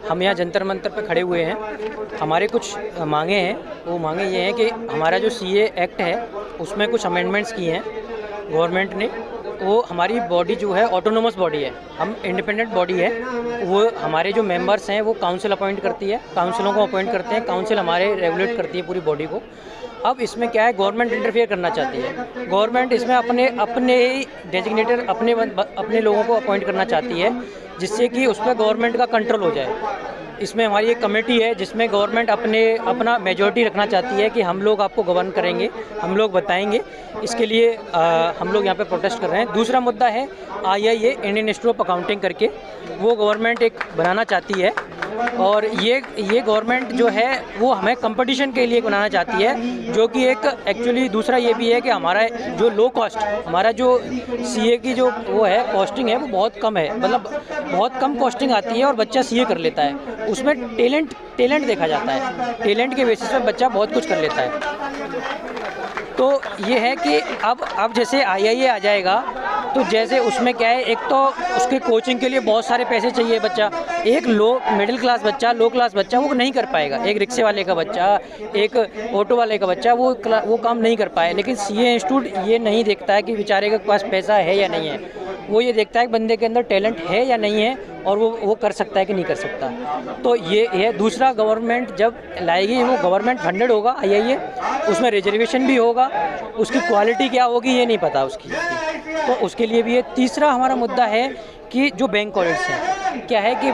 हम यहाँ जंतर मंतर पे खड़े हुए हैं। हमारे कुछ मांगे हैं। वो मांगे ये हैं कि हमारा जो सीए एक्ट है उसमें कुछ अमेंडमेंट्स किए हैं गवर्नमेंट ने। वो हमारी बॉडी जो है ऑटोनोमस बॉडी है, हम इंडिपेंडेंट बॉडी है। वो हमारे जो मेंबर्स हैं वो काउंसिल अपॉइंट करती है, काउंसिलों को अपॉइंट करते हैं, काउंसिल हमारे रेगुलेट करती है पूरी बॉडी को। अब इसमें क्या है, गवर्नमेंट इंटरफेयर करना चाहती है। गवर्नमेंट इसमें अपने डेजिग्नेटर अपने लोगों को अपॉइंट करना चाहती है, जिससे कि उस पर गवर्नमेंट का कंट्रोल हो जाए। इसमें हमारी एक कमेटी है जिसमें गवर्नमेंट अपना मेजॉरिटी रखना चाहती है कि हम लोग आपको गवर्न करेंगे, हम लोग बताएंगे। इसके लिए हम लोग यहाँ पे प्रोटेस्ट कर रहे हैं। दूसरा मुद्दा है IIA, Indian institute of accounting करके, वो गवर्नमेंट एक बनाना चाहती है। और ये गवर्नमेंट जो है वो हमें कंपटीशन के लिए बनाना चाहती है, जो कि एक एक्चुअली दूसरा ये भी है कि हमारा जो लो कॉस्ट, हमारा जो सीए की जो वो है कॉस्टिंग है वो बहुत कम है, मतलब बहुत कम कॉस्टिंग आती है और बच्चा सीए कर लेता है। उसमें टैलेंट देखा जाता है, टैलेंट के बेसिस पे बच्चा बहुत कुछ कर लेता है। तो ये है कि अब जैसे IIA आ जाएगा तो जैसे उसमें क्या है, एक तो उसके कोचिंग के लिए बहुत सारे पैसे चाहिए। बच्चा एक मिडिल क्लास बच्चा, लो क्लास बच्चा वो नहीं कर पाएगा। एक रिक्शे वाले का बच्चा, एक ऑटो वाले का बच्चा वो काम नहीं कर पाए। लेकिन सीए इंस्टीट्यूट ये नहीं देखता है कि बेचारे के पास पैसा है या नहीं है, वो ये देखता है कि बंदे के अंदर टैलेंट है या नहीं है और वो कर सकता है कि नहीं कर सकता। तो ये है। दूसरा, गवर्नमेंट जब लाएगी वो गवर्नमेंट फंडेड होगा IIA, उसमें रिजर्वेशन भी होगा, उसकी क्वालिटी क्या होगी ये नहीं पता उसकी, तो उसके लिए भी है। तीसरा हमारा मुद्दा है कि जो बैंक कॉलेज हैं, क्या है कि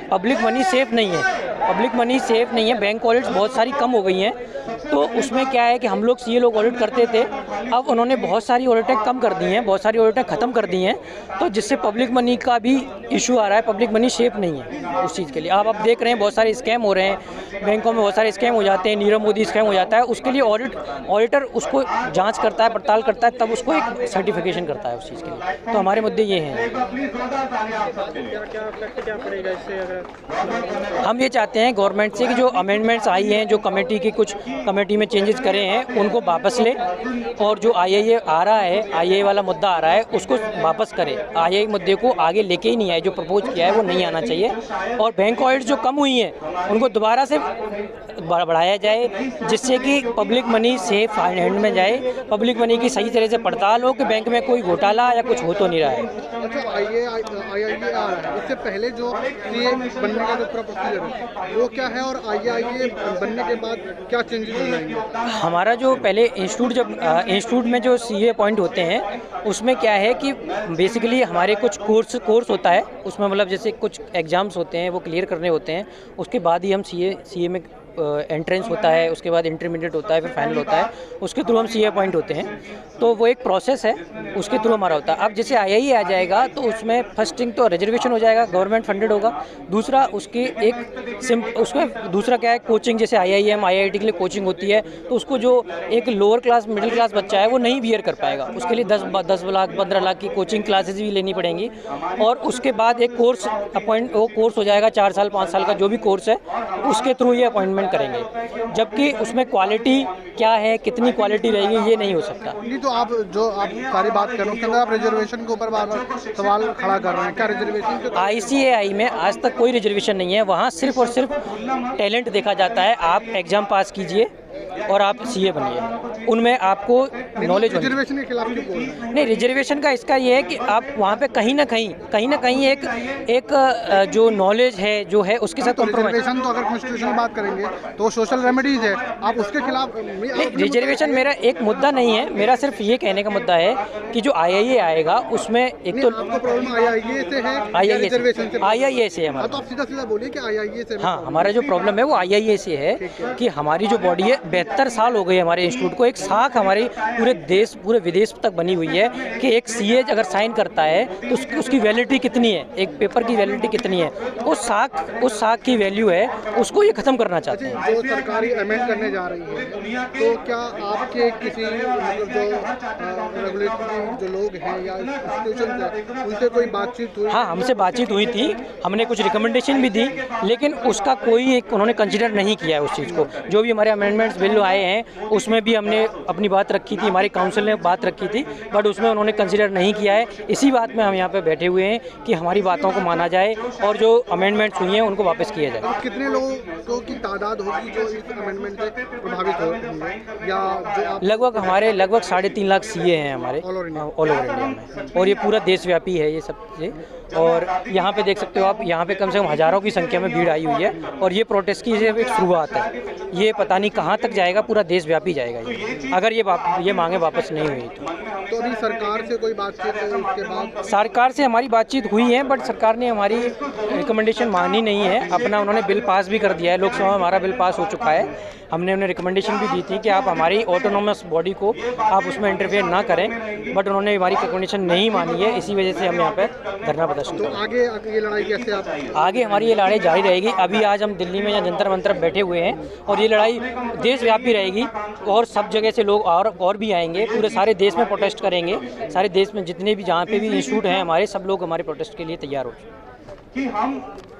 पब्लिक मनी सेफ़ नहीं है, पब्लिक मनी सेफ़ नहीं है। बैंक कॉलेज बहुत सारी कम हो गई हैं, तो उसमें क्या है कि हम लोग सीए लोग ऑडिट करते थे, अब उन्होंने बहुत सारी ऑडिटें कम कर दी हैं, बहुत सारी ऑडिटें ख़त्म कर दी हैं, तो जिससे पब्लिक मनी का भी इशू आ रहा है। पब्लिक मनी सेफ़ नहीं है उस चीज़ के लिए। आप देख रहे हैं बहुत सारे स्कैम हो रहे हैं, बैंकों में बहुत सारे स्कैम हो जाते हैं, नीरव मोदी स्कैम हो जाता है। उसके लिए ऑडिटर उसको जाँच करता है, पड़ताल करता है, तब उसको एक सर्टिफिकेशन करता है उस चीज़ के लिए। तो हमारे मुद्दे ये हैं। हम ये चाहते हैं गवर्नमेंट से कि जो अमेंडमेंट्स आई हैं, जो कमेटी में चेंजेस करे हैं, उनको वापस ले, और जो IIA आ रहा है, IIA वाला मुद्दा आ रहा है, उसको वापस करे। IIA मुद्दे को आगे लेके ही नहीं आए, जो प्रपोज किया है वो नहीं आना चाहिए। और बैंक ऑडिट जो कम हुई हैं उनको दोबारा से बढ़ाया जाए, जिससे कि पब्लिक मनी सेफ हैंड में जाए, पब्लिक मनी की सही तरह से पड़ताल हो कि बैंक में कोई घोटाला या कुछ हो तो नहीं रहा है। अच्छा, IIA आ रहा है, इससे पहले जो सीए बनने का जो पूरा प्रोसीजर है वो क्या है, और IIA बनने के बाद क्या चेंजेस हो जाएंगे? हमारा जो पहले इंस्टीट्यूट में जो सीए अपॉइंट होते हैं, उसमें क्या है कि बेसिकली हमारे कुछ कोर्स होता है, उसमें मतलब जैसे कुछ एग्ज़ाम्स होते हैं वो क्लियर करने होते हैं, उसके बाद ही हम सीए में एंट्रेंस होता है, उसके बाद इंटरमीडिएट होता है, फिर फाइनल होता है, उसके थ्रू हम सीए अपॉइंट होते हैं। तो वो एक प्रोसेस है, उसके थ्रू हमारा होता है। अब जैसे IIA आ जाएगा तो उसमें फर्स्ट थिंग तो रिजर्वेशन हो जाएगा, गवर्नमेंट फंडेड होगा। दूसरा उसमें दूसरा क्या है, कोचिंग, जैसे IIM IIT के लिए कोचिंग होती है, तो उसको जो एक लोअर क्लास मिडिल क्लास बच्चा है वो नहीं बियर कर पाएगा, उसके लिए 10 लाख 15 लाख की कोचिंग क्लासेस भी लेनी पड़ेंगी। और उसके बाद एक कोर्स हो जाएगा, 4 साल 5 साल का जो भी कोर्स है, उसके थ्रू ये अपॉइंटमेंट करेंगे। जबकि उसमें क्वालिटी क्या है, कितनी क्वालिटी रहेगी, ये नहीं हो सकता। नहीं, तो आप सारी बात कर रहे हो, उसके अंदर आप रिजर्वेशन के ऊपर बार-बार सवाल खड़ा कर रहे हैं। क्या रिजर्वेशन ICAI में आज तक कोई रिजर्वेशन नहीं है, वहाँ सिर्फ और सिर्फ टैलेंट देखा जाता है। आप एग्ज़ाम पास कीजिए और आप सीए बनिए, उनमें आपको नॉलेज। रिजर्वेशन के खिलाफ क्यों बोल रहे हैं? नहीं, रिजर्वेशन का इसका ये है कि आप वहाँ पे कहीं ना कहीं एक जो नॉलेज है जो है उसके साथ रिजर्वेशन तो अगर कॉन्स्टिट्यूशन बात करेंगे तो सोशल रेमेडीज है, आप उसके खिलाफ। रिजर्वेशन मेरा एक मुद्दा नहीं है, मेरा सिर्फ ये कहने का मुद्दा है कि जो IIA आएगा उसमें एक तो आपको प्रॉब्लम IIA से है, IIA से है हमारा। तो आप सीधा बोलिए कि IIA से। हाँ, हमारा जो प्रॉब्लम है वो IIA से है कि हमारी जो बॉडी है 72 साल हो गए हमारे इंस्टीट्यूट को, एक साख हमारी पूरे विदेश तक बनी हुई है कि एक सीए अगर साइन करता है तो उसकी वैलिडिटी कितनी है, एक पेपर की वैलिडिटी कितनी है, उस साख की वैल्यू है, उसको ये ख़त्म करना चाहते हैं। जो सरकारी अमेंड करने जा रही है, तो क्या आपके किसी मतलब जो रेगुलेटरी जो लोग हैं या इंस्टीट्यूशन है उनसे कोई बातचीत हुई? हाँ, हमसे बातचीत हुई थी, हमने कुछ रिकमेंडेशन भी दी, लेकिन उसका उन्होंने कंसिडर नहीं किया है उस चीज़ को। जो भी हमारे अमेंडमेंट्स बिल आए हैं उसमें भी हमने अपनी बात रखी थी, हमारे काउंसिल ने बात रखी थी, बट उसमें उन्होंने कंसिडर नहीं किया है। इसी बात में हम यहाँ पे बैठे हुए हैं कि हमारी बातों को माना जाए और जो अमेंडमेंट्स हुई हैं उनको वापस किया जाए। तो कितने लोगों की तादाद होगी जो इस अमेंडमेंट से प्रभावित होंगे, या जो आप लगभग 3.5 लाख सीए हैं हमारे all over India? All over India में, और ये पूरा देशव्यापी है ये सब चीज़ें। और यहाँ पे देख सकते हो आप, यहाँ पे कम से कम हज़ारों की संख्या में भीड़ आई हुई है, और ये प्रोटेस्ट की सिर्फ एक शुरुआत है। ये पता नहीं कहाँ तक जाएगा, पूरा देशव्यापी जाएगा ये, अगर ये मांगे वापस नहीं हुई तो अभी सरकार से कोई बातचीत है उसके बाद? सरकार से हमारी बातचीत हुई है, बट सरकार ने हमारी रिकमेंडेशन मानी नहीं है। अपना उन्होंने बिल पास भी कर दिया है, लोकसभा में हमारा बिल पास हो चुका है। हमने उन्हें रिकमेंडेशन भी दी थी कि आप हमारी ऑटोनोमस बॉडी को आप उसमें इंटरफेयर ना करें, बट उन्होंने हमारी रिकमेंडेशन नहीं मानी है। इसी वजह से हम यहाँ पे धरना प्रदर्शन तो कर रहे आगे ये लड़ाई कैसे आप? हैं। आगे हमारी ये लड़ाई जारी रहेगी। अभी आज हम दिल्ली में या जंतर मंतर बैठे हुए हैं, और ये लड़ाई देशव्यापी रहेगी, और सब जगह से लोग और भी आएंगे, पूरे सारे देश में प्रोटेस्ट करेंगे। सारे देश में जितने भी जहाँ पे भी इंस्टीट्यूट हैं हमारे, सब लोग हमारे प्रोटेस्ट के लिए तैयार हो चुके हैं।